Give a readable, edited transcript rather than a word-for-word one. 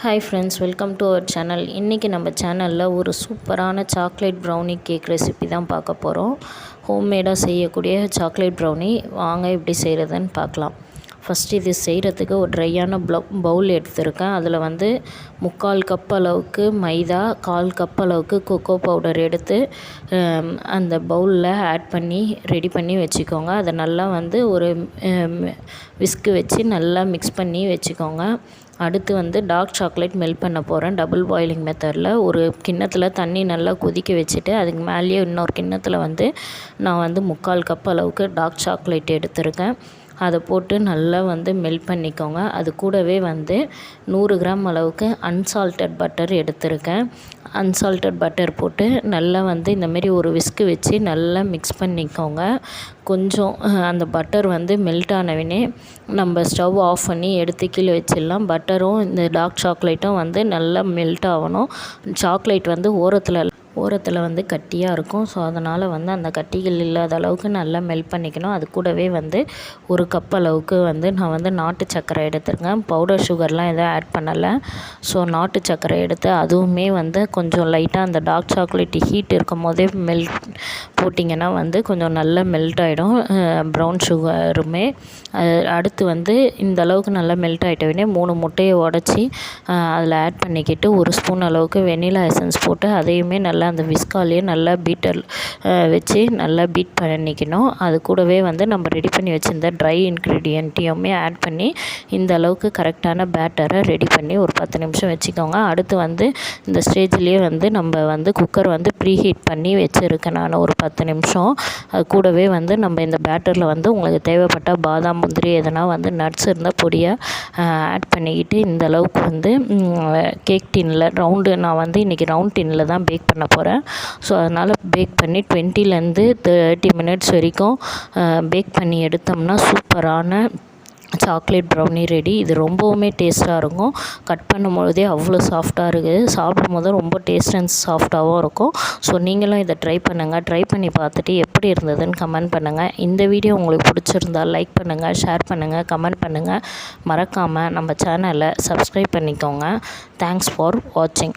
Hi friends, welcome to our channel. இன்றைக்கி நம்ம சேனலில் ஒரு சூப்பரான சாக்லேட் ப்ரௌனி கேக் ரெசிபி தான் பார்க்க போகிறோம். ஹோம்மேடாக செய்யக்கூடிய சாக்லேட் ப்ரௌனி வாங்க எப்படி செய்கிறதுன்னு பார்க்கலாம். ஃபஸ்ட்டு இது செய்கிறதுக்கு ஒரு ட்ரையான பவுல் எடுத்திருக்கேன். அதில் 3/4 கப் அளவுக்கு மைதா, 1/4 கப் அளவுக்கு கொக்கோ பவுடர் எடுத்து அந்த பவுலில் ஆட் பண்ணி ரெடி பண்ணி வச்சுக்கோங்க. அதை நல்லா ஒரு விஸ்கு வச்சு நல்லா மிக்ஸ் பண்ணி வச்சுக்கோங்க. அடுத்து டார்க் சாக்லேட் மெல்ட் பண்ண போகிறேன். டபுள் பாயிலிங் மெத்தடில் ஒரு கிண்ணத்தில் தண்ணி நல்லா கொதிக்க வச்சுட்டு அதுக்கு மேலேயே இன்னொரு கிண்ணத்தில் நான் 3/4 கப் அளவுக்கு டார்க் சாக்லேட் எடுத்திருக்கேன். அதை போட்டு நல்லா மெல்ட் பண்ணிக்கோங்க. அது கூடவே 100 கிராம் அளவுக்கு அன்சால்ட்டட் பட்டர் எடுத்திருக்கேன். அன்சால்ட்டட் பட்டர் போட்டு நல்லா இந்தமாரி ஒரு விஸ்கு வச்சு நல்லா மிக்ஸ் பண்ணிக்கோங்க. கொஞ்சம் அந்த பட்டர் மெல்ட் ஆனவுடனே நம்ம ஸ்டவ் ஆஃப் பண்ணி எடுத்து கீழே வச்சிடலாம். பட்டரும் இந்த டார்க் சாக்லேட்டும் நல்லா மெல்ட் ஆகணும். சாக்லேட் ஓரத்தில் கட்டியாக இருக்கும். ஸோ அதனால் அந்த கட்டிகள் இல்லாத அளவுக்கு நல்லா மெல்ட் பண்ணிக்கணும். அது கூடவே 1 கப் அளவுக்கு நான் நாட்டு சர்க்கரை எடுத்துருக்கேன். பவுடர் சுகர்லாம் எதுவும் ஆட் பண்ணலை. ஸோ நாட்டு சர்க்கரை எடுத்து அதுவுமே கொஞ்சம் லைட்டாக அந்த டார்க் சாக்லேட் ஹீட் இருக்கும் போதே போட்டிங்கன்னா கொஞ்சம் நல்லா மெல்ட் ஆகிடும் ப்ரௌன் சுகருமே. அடுத்து இந்த அளவுக்கு நல்லா மெல்ட் ஆகிட்டவுடனே 3 முட்டையை உடச்சி அதில் ஆட் பண்ணிக்கிட்டு 1 ஸ்பூன் அளவுக்கு வெனிலா எசன்ஸ் போட்டு அதையுமே நல்லா அந்த விஸ்காலேயே நல்லா பீட்டர் வச்சு நல்லா பீட் பண்ணிக்கணும். அது கூடவே நம்ம ரெடி பண்ணி வச்சுருந்த ட்ரை இன்க்ரீடியண்ட்டையுமே ஆட் பண்ணி இந்த அளவுக்கு கரெக்டான பேட்டரை ரெடி பண்ணி ஒரு 10 நிமிஷம் வச்சுக்கோங்க. அடுத்து இந்த ஸ்டேஜ்லேயே நம்ம குக்கர் ப்ரீஹீட் பண்ணி வச்சுருக்கேன் நான் ஒரு 10 நிமிஷம். அது கூடவே நம்ம இந்த பேட்டரில் உங்களுக்கு தேவைப்பட்ட பாதாம், முந்திரி எதனா நட்ஸ் இருந்தால் பொடியாக ஆட் பண்ணிக்கிட்டு இந்த அளவுக்கு கேக் டின்னில் நான் இன்றைக்கி ரவுண்ட் டின்னில் தான் பேக் பண்ண போகிறேன். ஸோ அதனால் பேக் பண்ணி 20 to 30 மினிட்ஸ் வரைக்கும் பேக் பண்ணி எடுத்தோம்னா சூப்பரான சாக்லேட் ப்ரௌனி ரெடி. இது ரொம்பவுமே டேஸ்ட்டாக இருக்கும். கட் பண்ணும்பொழுதே அவ்வளோ சாஃப்டாக இருக்குது. சாப்பிடும் போது ரொம்ப டேஸ்ட் அண்ட் சாஃப்டாகவும் இருக்கும். ஸோ நீங்களும் இதை ட்ரை பண்ணுங்கள். ட்ரை பண்ணி பார்த்துட்டு எப்படி இருந்ததுன்னு கமெண்ட் பண்ணுங்கள். இந்த வீடியோ உங்களுக்கு பிடிச்சிருந்தால் லைக் பண்ணுங்கள், ஷேர் பண்ணுங்கள், கமெண்ட் பண்ணுங்கள். மறக்காமல் நம்ம சேனலை சப்ஸ்கிரைப் பண்ணிக்கோங்க. தேங்க்ஸ் ஃபார் வாட்சிங்.